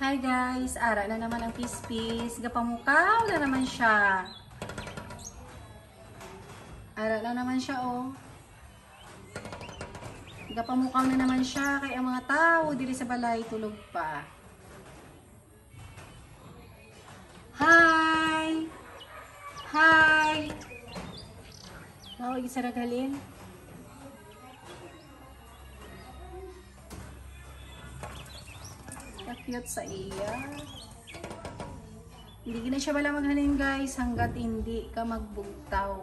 Hi guys, ara na naman ang pispis. Gapamukaw na naman siya. Ara na naman siya oh. Gapamukaw na naman siya kay ang mga tao diri sa balay tulog pa. Hi! Hi! Oh, isa ragalin. Cute sa iya. Hindi na siya wala maghalin guys hanggat hindi ka magbugtaw.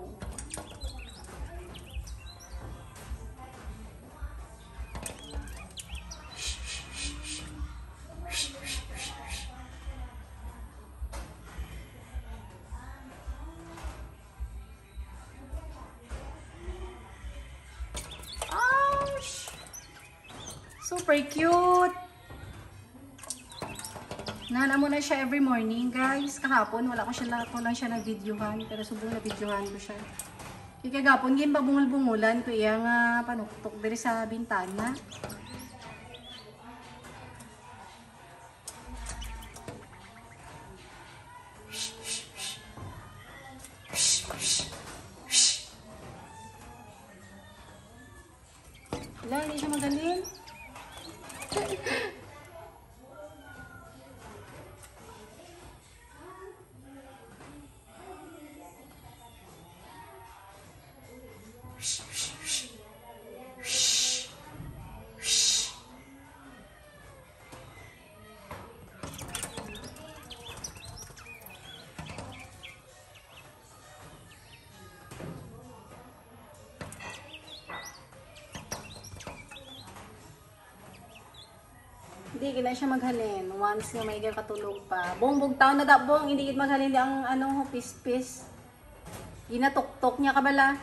Ouch! Super cute! Nana mo na siya every morning, guys. Kahapon, wala ko lang siya na-videohan. Pero sobrang na-videohan ko siya. Kagapon, game pa bungol-bungulan ko iya nga panuktok diri sa bintana. Wala, hindi siya magaling. Hindi gina siya maghalin once nga may katulog pa. Bongbog taon na dabong hindi gid maghalin ang ano pis-pis. Ginatuktok niya kabala.